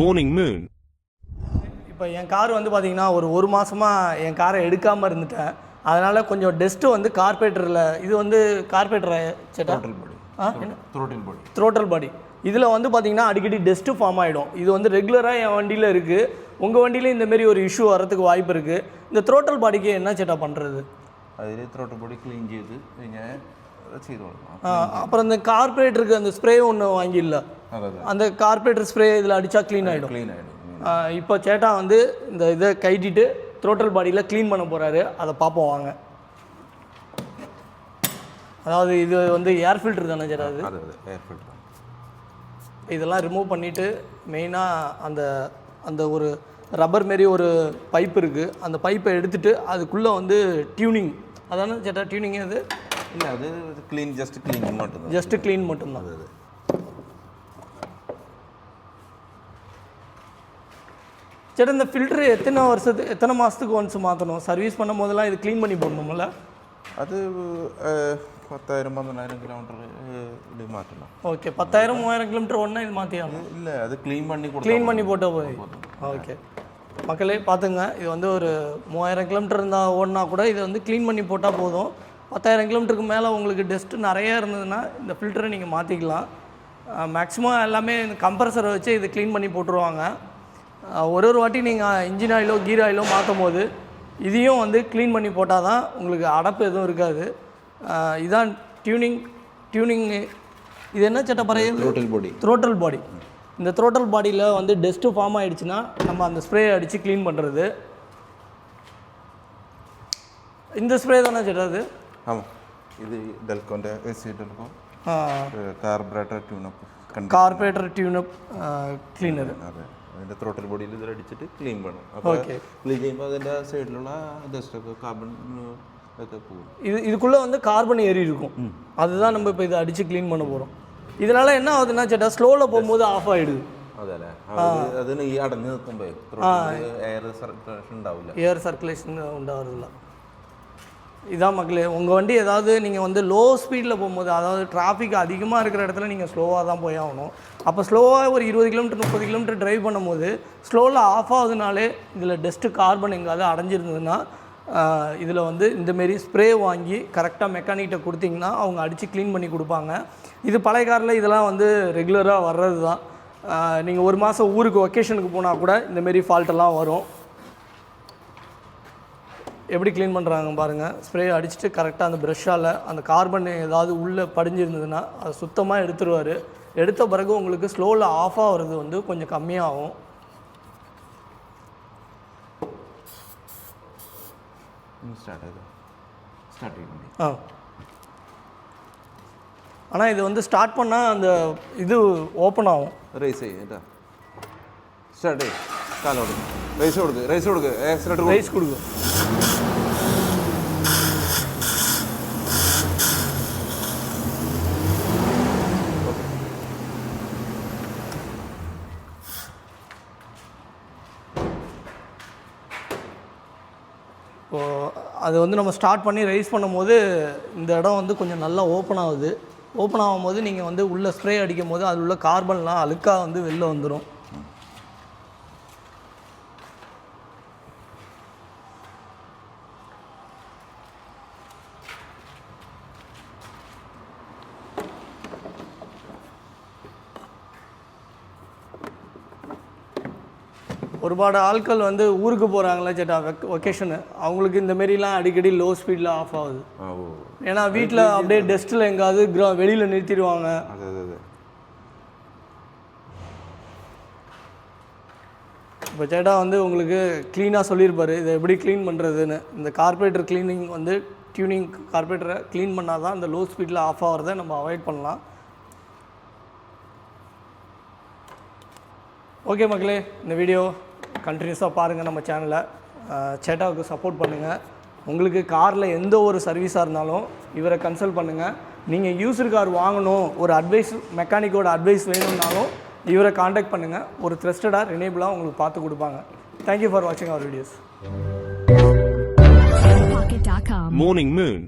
Morning Moon. இப்போ என் car வந்து பார்த்தீங்கன்னா ஒரு மாதமாக என் காரை எடுக்காமல் இருந்துட்டேன். அதனால் கொஞ்சம் டெஸ்ட்டு வந்து கார்பரேட்டரில் இது வந்து கார்பரேட்டர் சேட்டா த்ரோட்டல் பாடி இதில் வந்து பார்த்தீங்கன்னா அடிக்கடி டெஸ்ட்டு ஃபார்ம் ஆகிடும். இது வந்து ரெகுலராக என் வண்டியில் இருக்குது. உங்கள் வண்டியில் இந்தமாரி ஒரு இஷ்யூ வரதுக்கு வாய்ப்பு இருக்குது. இந்த த்ரோட்டல் பாடிக்கு என்ன சேட்டா பண்ணுறது? அதிலே த்ரோட்டல் பாடி க்ளீன் செய்து அப்புறம் இந்த கார்பரேட்டருக்கு அந்த ஸ்ப்ரே ஒன்று வாங்கிடல, அந்த கார்பரேட்டர் ஸ்ப்ரே இதில் அடித்தா க்ளீன் ஆகிடும். இப்போ சேட்டா வந்து இந்த இதை கைட்டிட்டு த்ரோட்டல் பாடியில் க்ளீன் பண்ண போகிறாரு. அதை பார்ப்போம் வாங்க. அதாவது இது வந்து ஏர் ஃபில்டர் தானே சேட்டா? அது ஏர் ஃபில்டர். இதெல்லாம் ரிமூவ் பண்ணிவிட்டு மெயினாக அந்த அந்த ஒரு ரப்பர் மாரி ஒரு பைப் இருக்குது. அந்த பைப்பை எடுத்துகிட்டு அதுக்குள்ளே வந்து டியூனிங், அதானே சேட்டா டியூனிங்? அது இல்லை, அது க்ளீன், ஜஸ்ட் க்ளீன் மட்டும்தான். ஜஸ்ட் க்ளீன் மட்டும்தான். அது சேட்டா இந்த ஃபில்ட்ரு எத்தனை மாதத்துக்கு ஒன்ஸ் மாற்றணும்? சர்வீஸ் பண்ணும் போதெல்லாம் இது க்ளீன் பண்ணி போடணும்ல? அது 10,000-15,000 கிலோமீட்டர் இப்படி மாற்றலாம். ஓகே, 10,000-3000 கிலோமீட்டர் ஒன்றா இது மாற்றியாகும்? இல்லை, அது க்ளீன் பண்ணி போட்டால் போய். ஓகே மக்களே பார்த்துங்க, இது வந்து ஒரு 3000 கிலோமீட்டர் இருந்தால் ஓடினா கூட இதை வந்து க்ளீன் பண்ணி போட்டால் போதும். 10,000 கிலோமீட்டருக்கு மேலே உங்களுக்கு டஸ்ட்டு நிறையா இருந்ததுன்னா இந்த ஃபில்டரை நீங்கள் மாற்றிக்கலாம். மேக்ஸிமம் எல்லாமே இந்த கம்ப்ரஸரை வச்சு இது க்ளீன் பண்ணி போட்டுருவாங்க. ஒரு வாட்டி நீங்கள் இன்ஜின் ஆயிலோ கீர் ஆயிலோ மாற்றும் போது இதையும் வந்து க்ளீன் பண்ணி போட்டால் தான் உங்களுக்கு அடப்பு எதுவும் இருக்காது. இதான் டியூனிங். இது என்ன சட்ட பறைய? த்ரோட்டல் பாடி. இந்த த்ரோட்டல் பாடியில் வந்து டஸ்ட்டு ஃபார்ம் ஆகிடுச்சுன்னா நம்ம அந்த ஸ்ப்ரே அடித்து க்ளீன் பண்ணுறது. இந்த ஸ்ப்ரே தானே சேட்டா அது? ஆமாம், இது டெல்கோண்ட ஏசி டெல்கோ கார்பரேட்டர் டியூனப் கிளீனர். അതിൻ്റെ ത്രോട്ടൽ ബോഡിയിൽ ഇതിൽ അടിച്ചിട്ട് ക്ലീൻ വേണം. അപ്പോൾ ക്ലീൻ ചെയ്യുമ്പോൾ അതിൻ്റെ സൈഡിലുള്ള ഡസ്റ്റൊക്കെ കാർബൺ ഒക്കെ പോകും. இதுக்குள்ளே வந்து கார்பன் ஏறி இருக்கும். அதுதான் நம்ம இப்போ இதை அடித்து க்ளீன் பண்ண போகிறோம். இதனால் என்ன ஆகுதுன்னா சேட்டா, ஸ்லோவில் போகும்போது ஆஃப் ஆகிடுது. അതല്ലേ, അതിന് ഈ അടഞ്ഞു നിൽക്കുമ്പോൾ എയർ സർക്കുലേഷൻ ഉണ്ടാവില്ല. ஏர் சர்க்குலேஷன் உண்டாகிறதில்ல. இதான் மக்களே, உங்கள் வண்டி ஏதாவது நீங்கள் வந்து லோ ஸ்பீடில் போகும்போது, அதாவது டிராஃபிக் அதிகமாக இருக்கிற இடத்துல நீங்கள் ஸ்லோவாக தான் போய் ஆகணும். அப்போ ஸ்லோவாக ஒரு 20 கிலோமீட்டர் 30 கிலோமீட்டர் ட்ரைவ் பண்ணும்போது ஸ்லோவில் ஆஃப் ஆகுதுனாலே இதில் டஸ்ட்டு கார்பன் எங்காவது அடைஞ்சிருந்ததுன்னா இதில் வந்து இந்தமாரி ஸ்ப்ரே வாங்கி கரெக்டாக மெக்கானிக்கிட்ட கொடுத்தீங்கன்னா அவங்க அடித்து க்ளீன் பண்ணி கொடுப்பாங்க. இது பழைய காரில் இதெல்லாம் வந்து ரெகுலராக வர்றது தான். நீங்கள் ஒரு மாதம் ஊருக்கு ஒகேஷனுக்கு போனால் கூட இந்தமாரி ஃபால்ட்டெல்லாம் வரும். எப்படி க்ளீன் பண்ணுறாங்க பாருங்கள். ஸ்ப்ரே அடிச்சுட்டு கரெக்டாக அந்த ப்ரெஷ்ஷால் அந்த கார்பன் ஏதாவது உள்ளே படிஞ்சிருந்ததுன்னா அதை சுத்தமாக எடுத்துருவார். எடுத்த பிறகு உங்களுக்கு ஸ்லோவில் ஆஃப் ஆகிறது வந்து கொஞ்சம் கம்மியாகும். ஆனால் இது வந்து ஸ்டார்ட் பண்ணால் அந்த இது ஓப்பன் ஆகும். ரைஸ் ஸ்டார்ட் கால கொடுக்கு, ரைஸ் கொடுக்கு, ரைஸ் கொடுக்கு. இப்போது அது வந்து நம்ம ஸ்டார்ட் பண்ணி ரைஸ் பண்ணும்போது இந்த இடம் வந்து கொஞ்சம் நல்லா ஓப்பன் ஆகுது. ஓப்பன் ஆகும்போது நீங்கள் வந்து உள்ளே ஸ்ப்ரே அடிக்கும் போது அதில் உள்ள கார்பன்லாம் அழுக்காக வந்து வெளில வந்துடும். ஒருபாடு ஆட்கள் வந்து ஊருக்கு போகிறாங்களே சேட்டா ஒகேஷனு, அவங்களுக்கு இந்தமாரிலாம் அடிக்கடி லோ ஸ்பீடில் ஆஃப் ஆகுது. ஏன்னா வீட்டில் அப்படியே டஸ்ட்டில் எங்காவது வெளியில் நிறுத்திடுவாங்க. இப்போ சேட்டா வந்து உங்களுக்கு க்ளீனாக சொல்லியிருப்பார் இதை எப்படி க்ளீன் பண்ணுறதுன்னு. இந்த கார்பரேட்டர் க்ளீனிங் வந்து டியூனிங் கார்பரேட்டரை க்ளீன் பண்ணால் தான் இந்த லோ ஸ்பீடில் ஆஃப் ஆகிறத நம்ம அவாய்ட் பண்ணலாம். ஓகே மக்களே, இந்த வீடியோ கண்டினியூஸாக பாருங்கள். நம்ம சேனலை சேட்டாவுக்கு சப்போர்ட் பண்ணுங்கள். உங்களுக்கு காரில் எந்த ஒரு சர்வீஸாக இருந்தாலும் இவரை கன்சல்ட் பண்ணுங்கள். நீங்கள் யூஸர் கார் வாங்கணும், ஒரு அட்வைஸ் மெக்கானிக்கோட அட்வைஸ் வேணும்னாலும் இவரை காண்டாக்ட் பண்ணுங்கள். ஒரு த்ரஸ்டடாக ரினேபிளாக உங்களுக்கு பார்த்து கொடுப்பாங்க. தேங்க்யூ ஃபார் வாட்சிங் அவர் வீடியோஸ். Morning Moon.